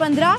15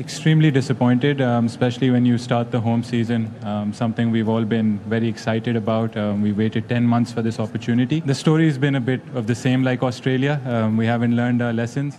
Extremely disappointed, especially when you start the home season, something we've all been very excited about. We waited 10 months for this opportunity. The story's been a bit of the same like Australia. We haven't learned our lessons.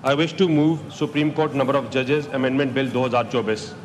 I wish to move Supreme Court number of judges amendment bill 2024।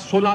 16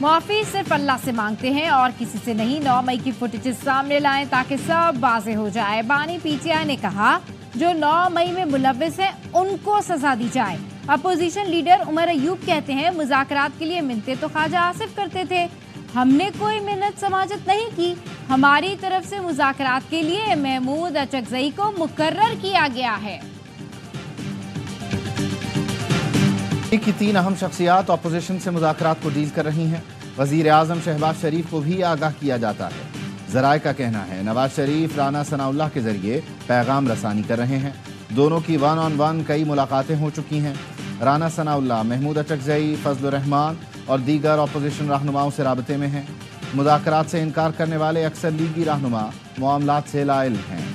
معافی صرف اللہ سے مانگتے ہیں اور کسی سے نہیں. 9 مئی کی فوٹیجز سامنے لائیں تاکہ سب واضح ہو جائے. بانی پی ٹی آئی نے کہا جو 9 مئی میں ملوث ہیں ان کو سزا دی جائے. اپوزیشن لیڈر عمر ایوب کہتے ہیں مذاکرات کے لیے منتیں تو خواجہ آصف کرتے تھے, ہم نے کوئی منت سماجت نہیں کی. ہماری طرف سے مذاکرات کے لیے محمود اچکزئی کو مقرر کیا گیا ہے. کی 3 اہم شخصیات اپوزیشن سے مذاکرات کو ڈیل کر رہی ہیں. وزیر اعظم شہباز شریف کو بھی آگاہ کیا جاتا ہے. ذرائع کا کہنا ہے نواز شریف رانا ثناء اللہ کے ذریعے پیغام رسانی کر رہے ہیں. دونوں کی 1 on 1 کئی ملاقاتیں ہو چکی ہیں. رانا ثناء اللہ محمود اچکزئی, فضل الرحمان اور دیگر اپوزیشن رہنماؤں سے رابطے میں ہیں. مذاکرات سے انکار کرنے والے اکثر لیگی رہنما معاملات سے لا علم ہیں.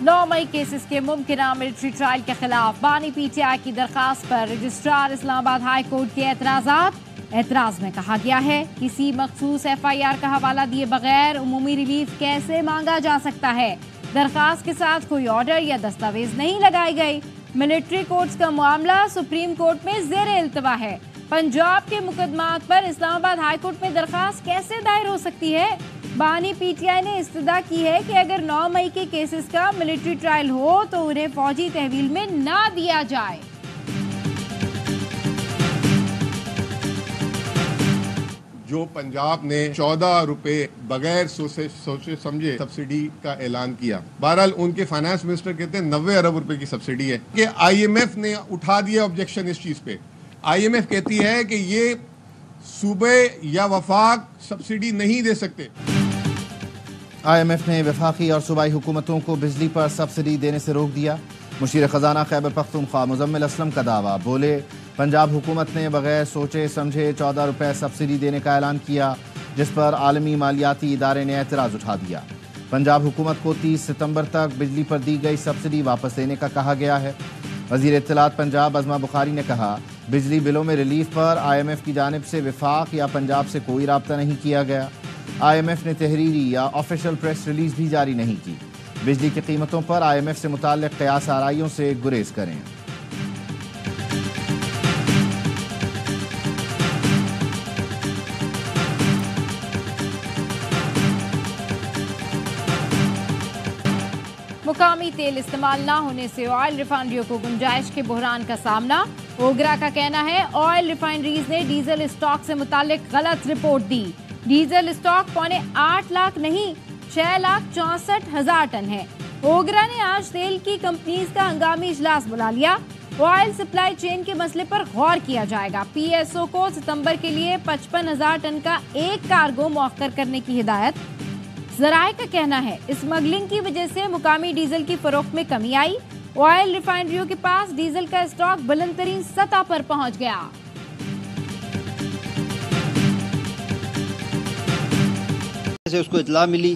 9 مئی کیسز کے ممکنہ ملٹری ٹرائل کے خلاف بانی پی ٹی آئی کی درخواست پر رجسٹرار اسلام آباد ہائی کورٹ کے اعتراضات. اعتراض میں کہا گیا ہے کسی مخصوص ایف آئی آر کا حوالہ دیے بغیر عمومی ریلیف کیسے مانگا جا سکتا ہے. درخواست کے ساتھ کوئی آرڈر یا دستاویز نہیں لگائی گئی. ملٹری کورٹس کا معاملہ سپریم کورٹ میں زیر التوا ہے. پنجاب کے مقدمات پر اسلام آباد ہائی کورٹ میں درخواست کیسے دائر ہو سکتی ہے. بانی پی ٹی آئی نے استدعا کی ہے کہ اگر 9 مئی کے کیسز کا ملٹری ٹرائل ہو تو انہیں فوجی تحویل میں نہ دیا جائے. جو پنجاب نے 14 روپے بغیر سوچے سمجھے سبسڈی کا اعلان کیا, بہرحال ان کے فائنانس منسٹر کہتے ہیں 90 ارب روپے کی سبسڈی ہے کہ آئی ایم ایف نے اٹھا دیا آبجیکشن اس چیز پہ. آئی ایم ایف کہتی ہے کہ یہ صوبے یا وفاق سبسڈی نہیں دے سکتے. آئی ایم ایف نے وفاقی اور صوبائی حکومتوں کو بجلی پر سبسڈی دینے سے روک دیا. مشیر خزانہ خیبر پختونخوا مزمل اسلم کا دعویٰ, بولے پنجاب حکومت نے بغیر سوچے سمجھے 14 روپے سبسڈی دینے کا اعلان کیا جس پر عالمی مالیاتی ادارے نے اعتراض اٹھا دیا. پنجاب حکومت کو 30 ستمبر تک بجلی پر دی گئی سبسڈی واپس لینے کا کہا گیا ہے. وزیر اطلاعات پنجاب عظمہ بخاری نے کہا بجلی بلوں میں ریلیف پر آئی ایم ایف کی جانب سے وفاق یا پنجاب سے کوئی رابطہ نہیں کیا گیا. آئی ایم ایف نے تحریری یا آفیشل پریس ریلیز بھی جاری نہیں کی. بجلی کی قیمتوں پر آئی ایم ایف سے متعلق قیاس آرائیوں سے گریز کریں. مقامی تیل استعمال نہ ہونے سے آئل ریفائنریوں کو گنجائش کے بحران کا سامنا. اوگرا کا کہنا ہے آئل ریفائنریز نے ڈیزل اسٹاک سے متعلق غلط رپورٹ دی. ڈیزل اسٹاک 8.25 لاکھ نہیں 6,64,000 ٹن ہے. اوگرا نے آج تیل کی کمپنیز کا ہنگامی اجلاس بلا لیا. آئل سپلائی چین کے مسئلے پر غور کیا جائے گا. پی ایس او کو ستمبر کے لیے 55,000 ٹن کا ایک کارگو مؤخر کرنے کی ہدایت. ذرائع کا کہنا ہے اسمگلنگ کی وجہ سے مقامی ڈیزل کی فروخت میں کمی آئی. آئل ریفائنریوں کے پاس ڈیزل کا اسٹاک بلند ترین سطح پر پہنچ گیا. اس کو اطلاع ملی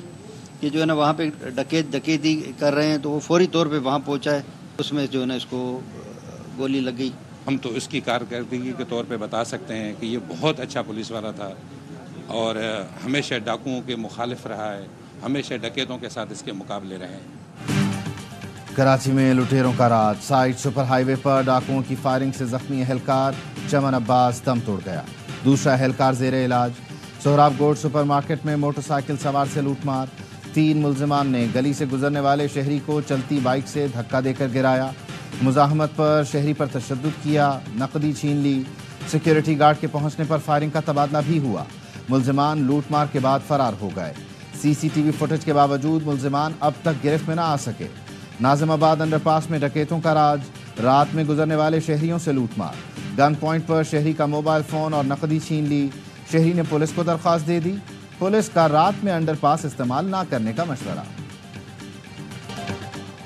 کہ جو ہے نا وہاں پہ ڈکیتی کر رہے ہیں تو وہ فوری طور پہ وہاں پہنچا ہے. اس میں جو ہے نا اس کو گولی لگ گئی. ہم تو اس کی کارکردگی کے طور پہ بتا سکتے ہیں کہ یہ بہت اچھا پولیس والا تھا اور ہمیشہ ڈاکوؤں کے مخالف رہا ہے, ہمیشہ ڈکیتوں کے ساتھ اس کے مقابلے رہے ہیں. کراچی میں لٹیروں کا راج, سائٹ سپر ہائی وے پر ڈاکوؤں کی فائرنگ سے زخمی اہلکار چمن عباس دم توڑ گیا. دوسرا اہلکار زیر علاج. سہراب گوڈ سپر مارکیٹ میں موٹر سائیکل سوار سے لوٹ مار. 3 ملزمان نے گلی سے گزرنے والے شہری کو چلتی بائک سے دھکا دے کر گرایا. مزاحمت پر شہری پر تشدد کیا, نقدی چھین لی. سیکیورٹی گارڈ کے پہنچنے پر فائرنگ کا تبادلہ بھی ہوا. ملزمان لوٹ مار کے بعد فرار ہو گئے. سی سی ٹی وی فوٹیج کے باوجود ملزمان اب تک گرفت میں نہ آ سکے. ناظم آباد انڈر پاس میں ڈکیتوں کا راج, رات میں گزرنے والے شہریوں سے لوٹ مار. گن پوائنٹ پر شہری کا موبائل فون اور نقدی چھین لی. شہری نے پولیس کو درخواست دے دی. پولیس کا رات میں انڈر پاس استعمال نہ کرنے کا مشورہ.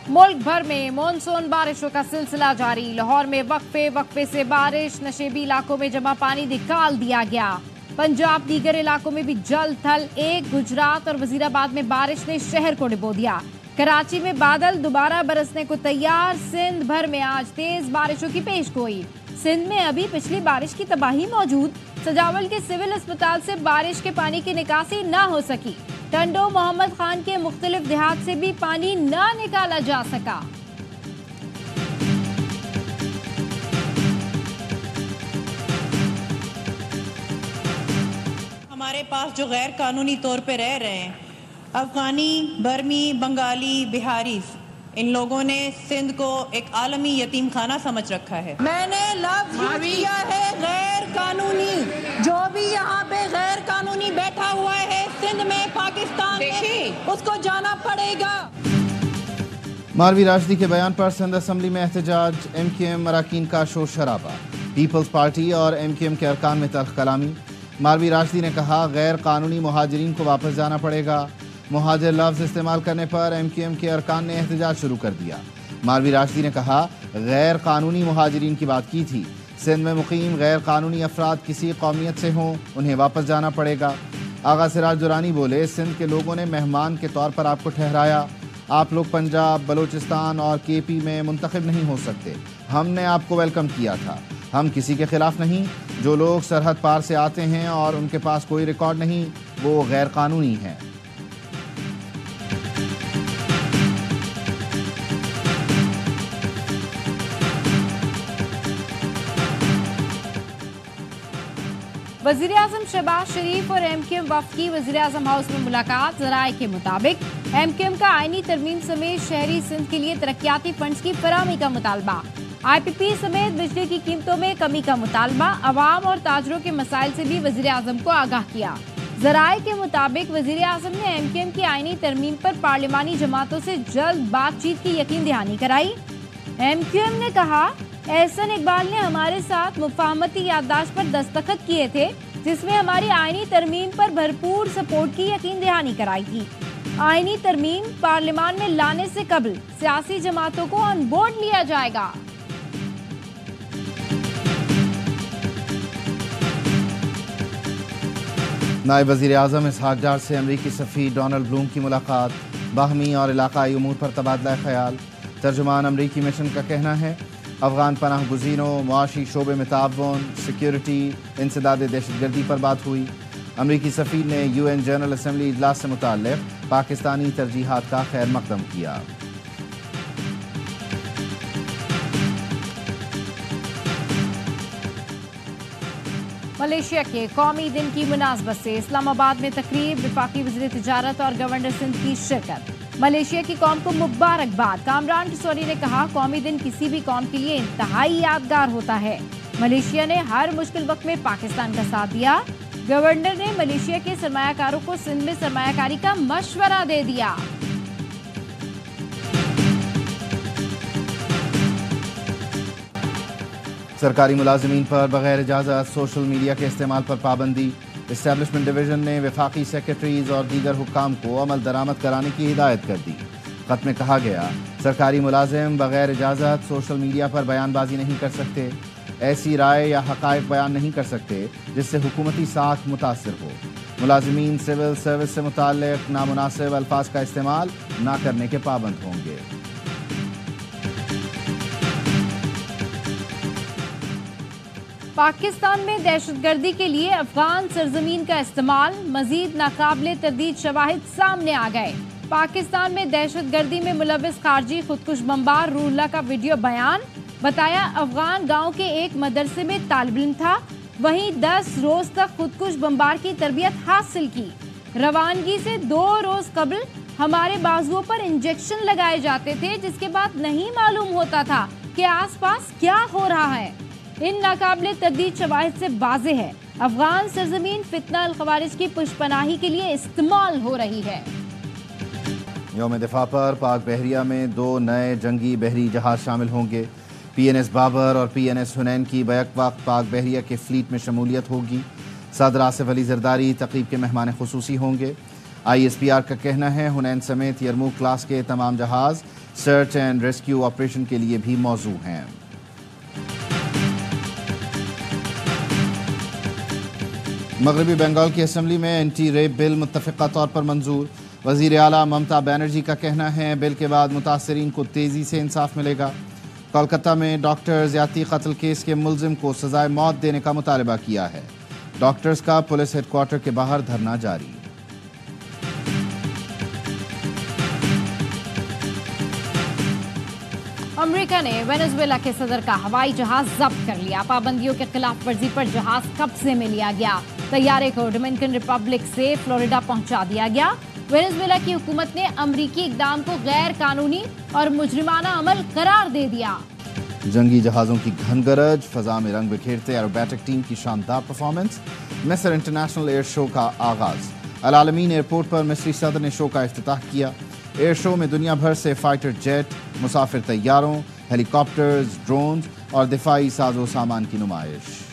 ملک بھر میں مانسون بارشوں کا سلسلہ جاری. لاہور میں وقفے سے بارش, نشیبی علاقوں میں جمع پانی نکال دیا گیا. پنجاب دیگر علاقوں میں بھی جل تھل. گجرات اور وزیر آباد میں بارش نے شہر کو ڈبو دیا. کراچی میں بادل دوبارہ برسنے کو تیار. سندھ بھر میں آج تیز بارشوں کی پیش گوئی. سندھ میں ابھی پچھلی بارش کی تباہی موجود. سجاول کے سول اسپتال سے بارش کے پانی کی نکاسی نہ ہو سکی. ٹنڈو محمد خان کے مختلف دیہات سے بھی پانی نہ نکالا جا سکا. ہمارے پاس جو غیر قانونی طور پہ رہ رہے ہیں، افغانی، برمی، بنگالی، بہاری، ان لوگوں نے سندھ کو ایک عالمی یتیم خانہ سمجھ رکھا ہے. میں نے لفظ یوز کیا ہے غیر قانونی. جو بھی یہاں پہ غیر قانونی بیٹھا ہوا ہے سندھ میں، پاکستان میں، اس کو جانا پڑے گا. مالوی راشدی کے بیان پر سندھ اسمبلی میں احتجاج، ایم کیو ایم اراکین کا شور شرابہ، پیپلز پارٹی اور ایم کیو ایم کے ارکان میں تلخ کلامی. مالوی راشدی نے کہا غیر قانونی مہاجرین کو واپس جانا پڑے گا. مہاجر لفظ استعمال کرنے پر ایم کیو ایم کے ارکان نے احتجاج شروع کر دیا. مالوی راشدی نے کہا غیر قانونی مہاجرین کی بات کی تھی. سندھ میں مقیم غیر قانونی افراد کسی قومیت سے ہوں انہیں واپس جانا پڑے گا. آغا سراج درانی بولے سندھ کے لوگوں نے مہمان کے طور پر آپ کو ٹھہرایا. آپ لوگ پنجاب، بلوچستان اور کے پی میں منتخب نہیں ہو سکتے. ہم نے آپ کو ویلکم کیا تھا. ہم کسی کے خلاف نہیں. جو لوگ سرحد پار سے آتے ہیں اور ان کے پاس کوئی ریکارڈ نہیں وہ غیر قانونی ہیں. وزیراعظم شہباز شریف اور ایم کیو ایم وفد کی وزیراعظم ہاؤس میں ملاقات. ذرائع کے مطابق ایم کیو ایم کا آئینی ترمیم سمیت شہری سندھ کے لیے ترقیاتی فنڈز کی فراہمی کا مطالبہ. آئی پی پی سمیت بجلی کی قیمتوں میں کمی کا مطالبہ. عوام اور تاجروں کے مسائل سے بھی وزیراعظم کو آگاہ کیا. ذرائع کے مطابق وزیراعظم نے ایم کیو ایم کی آئینی ترمیم پر پارلیمانی جماعتوں سے جلد بات چیت کی یقین دہانی کرائی. ایم کیو ایم نے کہا احسن اقبال نے ہمارے ساتھ مفاہمتی یادداشت پر دستخط کیے تھے جس میں ہماری آئینی ترمیم پر بھرپور سپورٹ کی یقین دہانی کرائی تھی. آئینی ترمیم پارلیمان میں لانے سے قبل سیاسی جماعتوں کو آن بورڈ لیا جائے گا. نائب وزیر اعظم اسحاق ڈار سے امریکی سفیر ڈونلڈ بلوم کی ملاقات. باہمی اور علاقائی امور پر تبادلہ خیال. ترجمان امریکی مشن کا کہنا ہے افغان پناہ گزینوں، معاشی شعبے میں تعاون، سیکیورٹی، انسداد دہشت گردی پر بات ہوئی. امریکی سفیر نے یو این جنرل اسمبلی اجلاس سے متعلق پاکستانی ترجیحات کا خیر مقدم کیا. ملیشیا کے قومی دن کی مناسبت سے اسلام آباد میں تقریب. وفاقی وزیر تجارت اور گورنر سندھ کی شرکت. ملیشیا کی قوم کو مبارکباد. کامران ٹسوری نے کہا قومی دن کسی بھی قوم کے لیے انتہائی یادگار ہوتا ہے. ملیشیا نے ہر مشکل وقت میں پاکستان کا ساتھ دیا. گورنر نے ملیشیا کے سرمایہ کاروں کو سندھ میں سرمایہ کاری کا مشورہ دے دیا. سرکاری ملازمین پر بغیر اجازت سوشل میڈیا کے استعمال پر پابندی. اسٹیبلشمنٹ ڈویژن نے وفاقی سیکرٹریز اور دیگر حکام کو عمل درآمد کرانے کی ہدایت کر دی. خط میں کہا گیا سرکاری ملازم بغیر اجازت سوشل میڈیا پر بیان بازی نہیں کر سکتے. ایسی رائے یا حقائق بیان نہیں کر سکتے جس سے حکومتی ساکھ متاثر ہو. ملازمین سول سروس سے متعلق نامناسب الفاظ کا استعمال نہ کرنے کے پابند ہوں گے. پاکستان میں دہشت گردی کے لیے افغان سرزمین کا استعمال. مزید ناقابل تردید شواہد سامنے آ گئے. پاکستان میں دہشت گردی میں ملوث خارجی خودکش بمبار روح اللہ کا ویڈیو بیان. بتایا افغان گاؤں کے ایک مدرسے میں طالب علم تھا. وہیں 10 روز تک خودکش بمبار کی تربیت حاصل کی. روانگی سے 2 روز قبل ہمارے بازوؤں پر انجیکشن لگائے جاتے تھے جس کے بعد نہیں معلوم ہوتا تھا کہ آس پاس کیا ہو رہا ہے. ان ناقابل تردید شواہد سے واضح ہے افغان سرزمین فتنہ الخوارج کی پشپناہی کے لیے استعمال ہو رہی ہے. یوم دفاع پر پاک بحریہ میں 2 نئے جنگی بحری جہاز شامل ہوں گے. پی این ایس بابر اور پی این ایس حنین کی بیک وقت پاک بحریہ کے فلیٹ میں شمولیت ہوگی. صدر آصف علی زرداری تقریب کے مہمان خصوصی ہوں گے. آئی ایس پی آر کا کہنا ہے حنین سمیت یرموک کلاس کے تمام جہاز سرچ اینڈ ریسکیو آپریشن کے لیے بھی موزوں ہیں. مغربی بنگال کی اسمبلی میں اینٹی ریپ بل متفقہ طور پر منظور. وزیر اعلیٰ ممتا بینرجی کا کہنا ہے بل کے بعد متاثرین کو تیزی سے انصاف ملے گا. کولکتہ میں ڈاکٹر زیادتی قتل کیس کے ملزم کو سزائے موت دینے کا مطالبہ کیا ہے. ڈاکٹرز کا پولیس ہیڈ کوارٹر کے باہر دھرنا جاری. امریکہ امریکہ نے وینزویلا کے صدر کا ہوائی جہاز ضبط کر لیا. پابندیوں کے خلاف ورزی پر جہاز قبضے میں لیا گیا. طیارے کو ڈومینیکن ریپبلک سے فلوریڈا پہنچا دیا گیا. وینزویلا کی حکومت نے امریکی اقدام کو غیر قانونی اور مجرمانہ عمل قرار دے دیا. جنگی جہازوں کی گھن گرج، فضا میں رنگ بکھیرتے ایروبیٹک ٹیم کی شاندار پرفارمنس. مصر انٹرنیشنل ایئر شو کا آغاز. العالمین ایئرپورٹ پر مصری صدر نے شو کا افتتاح کیا. ایئر شو میں دنیا بھر سے فائٹر جیٹ، مسافر طیاروں، ہیلی کاپٹرز، ڈرونز اور دفاعی ساز و سامان کی نمائش.